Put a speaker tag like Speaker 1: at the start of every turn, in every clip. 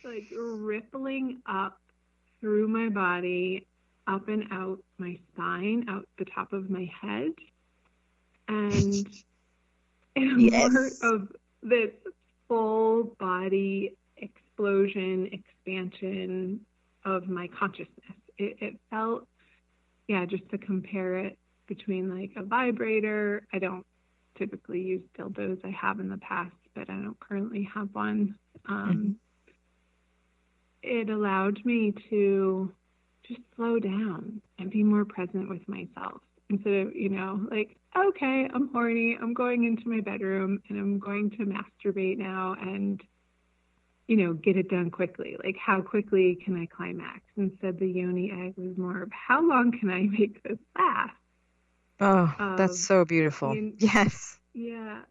Speaker 1: like rippling up through my body, up and out my spine, out the top of my head, and more
Speaker 2: Yes.
Speaker 1: of this full body explosion, expansion of my consciousness. It felt, yeah, just to compare it between like a vibrator. I don't typically use dildos. I have in the past, but I don't currently have one.
Speaker 2: Hmm.
Speaker 1: Um, it allowed me to just slow down and be more present with myself instead of, like, okay, I'm horny, I'm going into my bedroom and I'm going to masturbate now and, get it done quickly. Like, how quickly can I climax? Instead, the yoni egg was more of how long can I make this last?
Speaker 2: Oh, that's
Speaker 1: Of,
Speaker 2: so beautiful.
Speaker 1: you,
Speaker 2: Yes.
Speaker 1: yeah.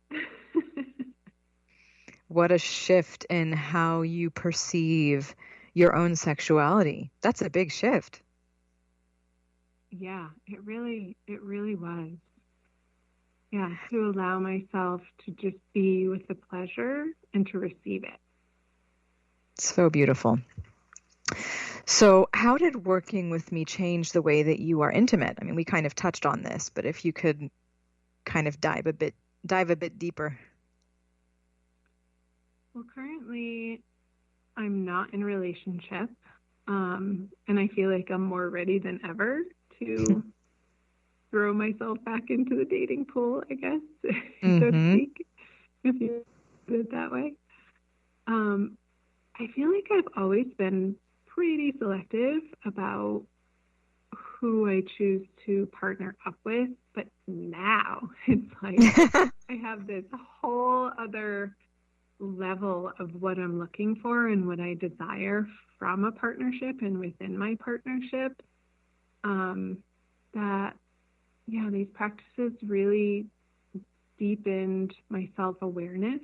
Speaker 2: What a shift in how you perceive your own sexuality. That's a big shift.
Speaker 1: Yeah, it really was. Yeah, to allow myself to just be with the pleasure and to receive it.
Speaker 2: So beautiful. So, how did working with me change the way that you are intimate? I mean, we kind of touched on this, but if you could kind of dive a bit deeper.
Speaker 1: Well, currently I'm not in a relationship, and I feel like I'm more ready than ever to throw myself back into the dating pool, I guess, so to
Speaker 2: Mm-hmm.
Speaker 1: speak, if you put it that way. Um, I feel like I've always been pretty selective about who I choose to partner up with, but now it's like I have this whole other level of what I'm looking for and what I desire from a partnership and within my partnership. Um, that, yeah, these practices really deepened my self awareness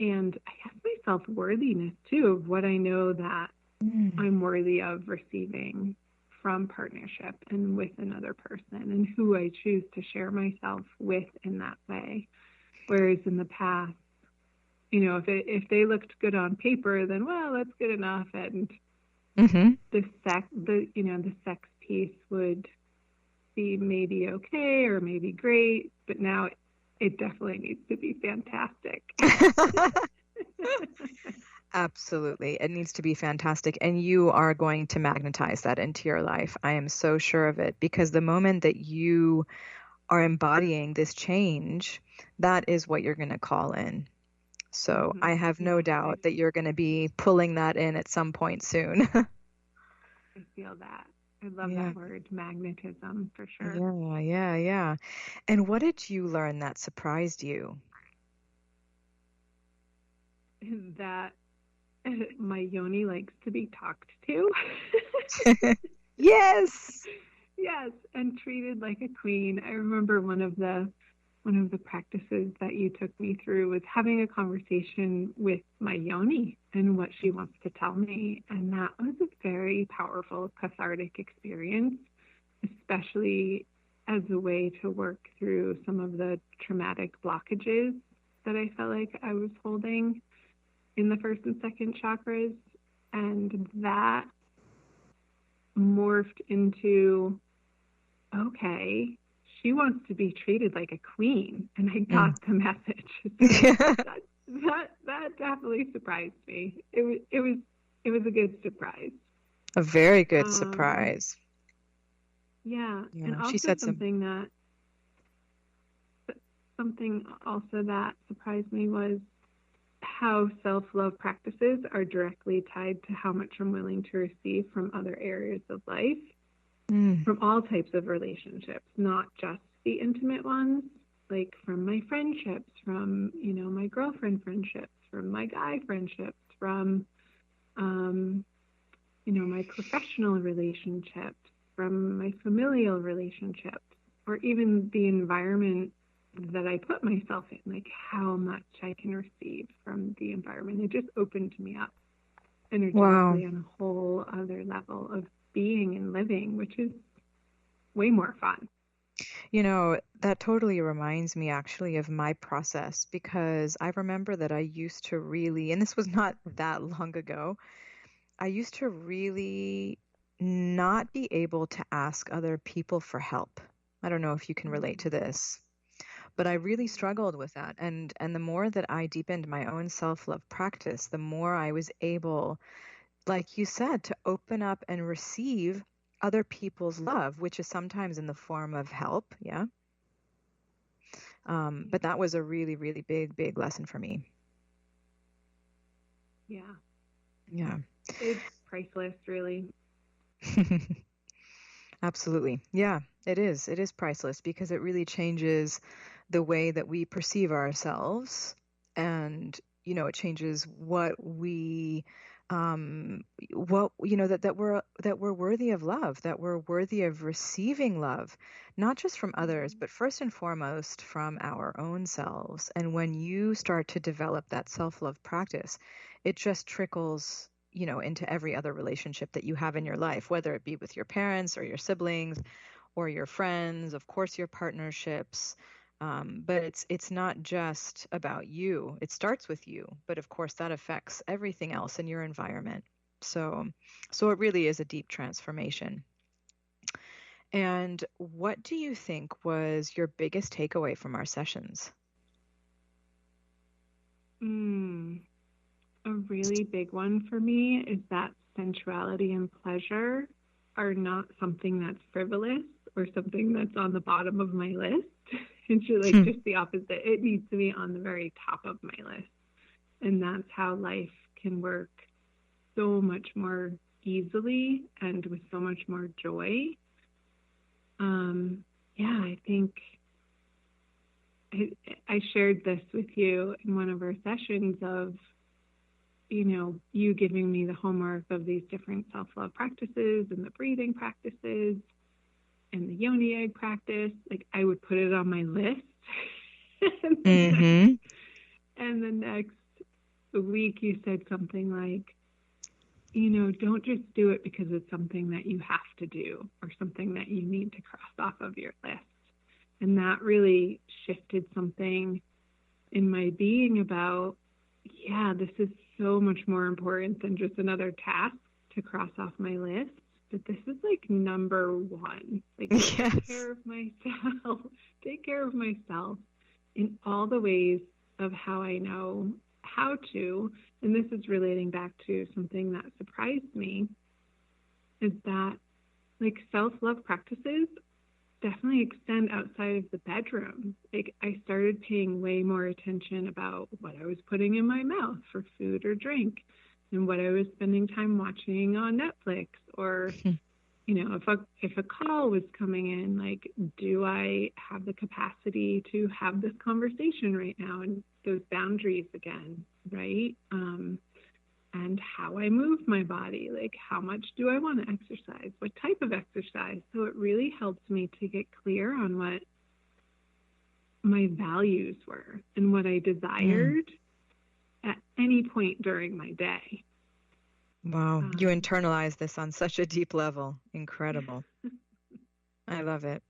Speaker 1: and I guess my self worthiness too of what I know that
Speaker 2: Mm.
Speaker 1: I'm worthy of receiving from partnership and with another person and who I choose to share myself with in that way. Whereas in the past, if they looked good on paper, then well, that's good enough, and
Speaker 2: Mm-hmm.
Speaker 1: the sex piece would be maybe okay or maybe great, but now it definitely needs to be fantastic.
Speaker 2: Absolutely. It needs to be fantastic. And you are going to magnetize that into your life. I am so sure of it because the moment that you are embodying this change, that is what you're going to call in. So I have no
Speaker 1: Yeah,
Speaker 2: doubt that you're going to be pulling that in at some point soon.
Speaker 1: I feel that. I love
Speaker 2: Yeah.
Speaker 1: that word, magnetism, for sure.
Speaker 2: Yeah, yeah, yeah. And what did you learn that surprised you?
Speaker 1: That my yoni likes to be talked to.
Speaker 2: Yes.
Speaker 1: Yes, and treated like a queen. I remember one of the practices that you took me through was having a conversation with my yoni and what she wants to tell me, and that was a very powerful cathartic experience, especially as a way to work through some of the traumatic blockages that I felt like I was holding in the first and second chakras, and that morphed into, okay, she wants to be treated like a queen, and I got
Speaker 2: Mm.
Speaker 1: the message. So that definitely surprised me. It was a good surprise.
Speaker 2: A very good
Speaker 1: Um,
Speaker 2: surprise.
Speaker 1: yeah, and
Speaker 2: Yeah, she
Speaker 1: also
Speaker 2: said some.
Speaker 1: something also that surprised me was how self-love practices are directly tied to how much I'm willing to receive from other areas of life,
Speaker 2: Mm.
Speaker 1: from all types of relationships, not just the intimate ones, like from my friendships, from, my girlfriend friendships, from my guy friendships, from, um, my professional relationships, from my familial relationships, or even the environment that I put myself in, like how much I can receive from the environment. It just opened me up
Speaker 2: Wow.
Speaker 1: energetically on a whole other level of being and living, which is way more fun.
Speaker 2: That totally reminds me actually of my process because I remember that I used to really, and this was not that long ago, I used to really not be able to ask other people for help. I don't know if you can relate to
Speaker 1: Mm,
Speaker 2: this, but I really
Speaker 1: yeah.
Speaker 2: struggled with that. And the more that I deepened my own self-love practice, the more I was able, like you said, to open up and receive other people's love, which is sometimes in the form of help. Yeah. But that was a really, really big, big lesson for me.
Speaker 1: Yeah.
Speaker 2: Yeah.
Speaker 1: It's priceless, really.
Speaker 2: Absolutely. Yeah, it is. It is priceless because it really changes the way that we perceive ourselves. And, it changes that we're worthy of love, that we're worthy of receiving love, not just from others,
Speaker 1: Mhm.
Speaker 2: but first and foremost from our own selves. And when you start to develop that self-love practice, it just trickles into every other relationship that you have in your life, whether it be with your parents or your siblings or your friends, of course, your partnerships. But it's not just about you. It starts with you, but of course that affects everything else in your environment. So, so it really is a deep transformation. And what do you think was your biggest takeaway from our sessions?
Speaker 1: Mm, a really big one for me is that sensuality and pleasure are not something that's frivolous or something that's on the bottom of my list. It's like just the opposite. It needs to be on the very top of my list. And that's how life can work so much more easily and with so much more joy. Yeah, I think I, I shared this with you in one of our sessions of, you giving me the homework of these different self love practices and the breathing practices and the yoni egg practice. Like I would put it on my list. and, the next,
Speaker 2: Mm-hmm.
Speaker 1: and the next week, you said something like, don't just do it because it's something that you have to do or something that you need to cross off of your list. And that really shifted something in my being about, yeah, this is so much more important than just another task to cross off my list. But this is like number one. Like, take
Speaker 2: Yes.
Speaker 1: care of myself, take care of myself in all the ways of how I know how to. And this is relating back to something that surprised me is that like self love practices definitely extend outside of the bedroom. Like I started paying way more attention about what I was putting in my mouth for food or drink and what I was spending time watching on Netflix or if a call was coming in, like do I have the capacity to have this conversation right now and those boundaries again, right? And how I move my body. Like, how much do I want to exercise? What type of exercise? So it really helps me to get clear on what my values were and what I
Speaker 2: Mm.
Speaker 1: desired at any point during my day.
Speaker 2: Wow. You
Speaker 1: Um,
Speaker 2: internalize this on such a deep level. Incredible. I love it.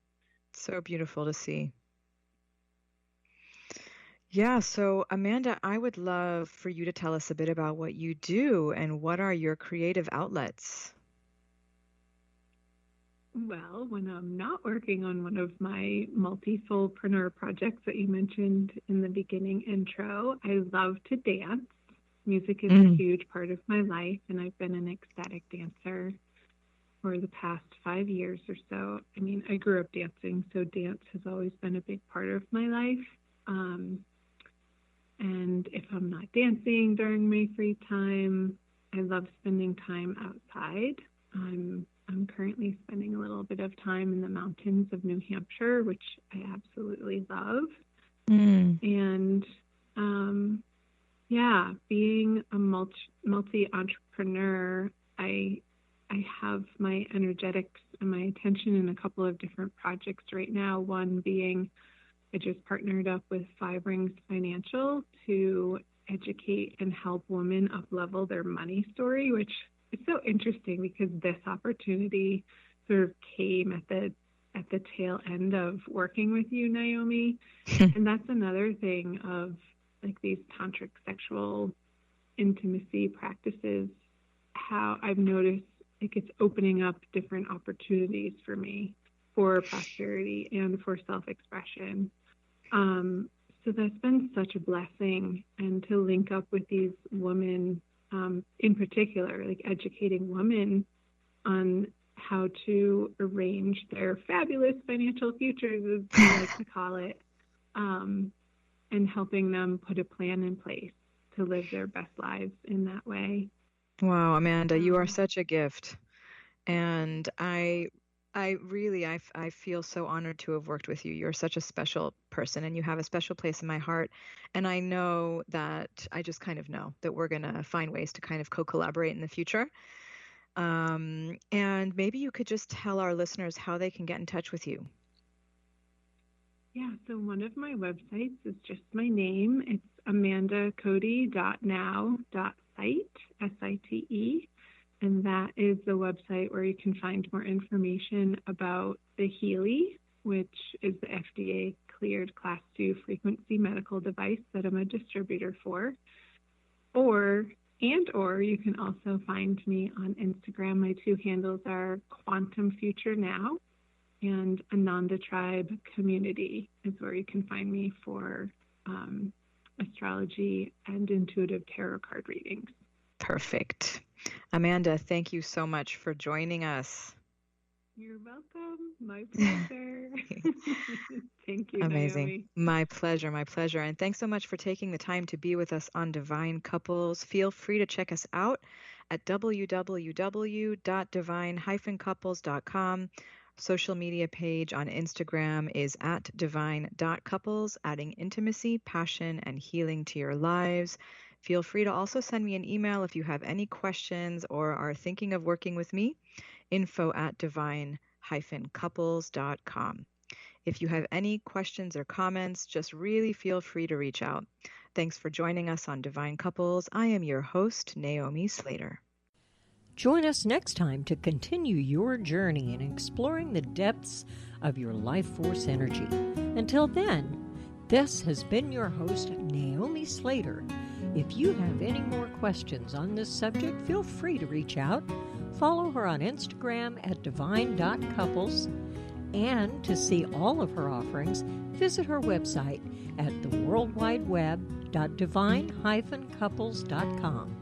Speaker 2: So beautiful to see. Yeah, so Amanda, I would love for you to tell us a bit about what you do and what are your creative outlets.
Speaker 1: well, when I'm not working on one of my multi-soulpreneur projects that you mentioned in the beginning intro, I love to dance. Music is a
Speaker 2: Mm.
Speaker 1: huge part of my life, and I've been an ecstatic dancer for the past 5 years or so. I mean, I grew up dancing, so dance has always been a big part of my life. Um, and if I'm not dancing during my free time, I love spending time outside. I'm currently spending a little bit of time in the mountains of New Hampshire, which I absolutely love.
Speaker 2: Mm.
Speaker 1: And yeah, being a multi entrepreneur, I I have my energetics and my attention in a couple of different projects right now. One being I just partnered up with Five Rings Financial to educate and help women up level their money story, which is so interesting because this opportunity sort of came at the at the tail end of working with you, Naomi. And that's another thing of like these tantric sexual intimacy practices, how I've noticed like it's opening up different opportunities for me for prosperity and for self-expression. So that's been such a blessing, and to link up with these women, in particular, like educating women on how to arrange their fabulous financial futures, as I like to call it, and helping them put a plan in place to live their best lives in that way.
Speaker 2: Wow, Amanda, you are such a gift. And I feel so honored to have worked with you. You're such a special person, and you have a special place in my heart. And I know that I just kind of know that we're going to find ways to kind of co-collaborate in the future. And maybe you could just tell our listeners how they can get in touch with you.
Speaker 1: Yeah, so one of my websites is just my name. It's amandacote.now.site, S-I-T-E. And that is the website where you can find more information about the Healy, which is the FDA cleared Class 2 frequency medical device that I'm a distributor for. Or you can also find me on Instagram. My two handles are Quantum Future Now and Ananda Tribe Community is where you can find me for astrology and intuitive tarot card readings.
Speaker 2: Perfect. Amanda, thank you so much for joining us.
Speaker 1: You're welcome. My pleasure. Thank you,
Speaker 2: Amazing.
Speaker 1: Naomi.
Speaker 2: My pleasure, my pleasure. And thanks so much for taking the time to be with us on Divine Couples. Feel free to check us out at www.divine-couples.com. Social media page on Instagram is at divine.couples, adding intimacy, passion, and healing to your lives. Feel free to also send me an email if you have any questions or are thinking of working with me, info@divine-couples.com. If you have any questions or comments, just really feel free to reach out. Thanks for joining us on Divine Couples. I am your host, Naomi Slater.
Speaker 3: Join us next time to continue your journey in exploring the depths of your life force energy. Until then, this has been your host, Naomi Slater. If you have any more questions on this subject, feel free to reach out. Follow her on Instagram at divine.couples. And to see all of her offerings, visit her website at theworldwideweb.divine-couples.com.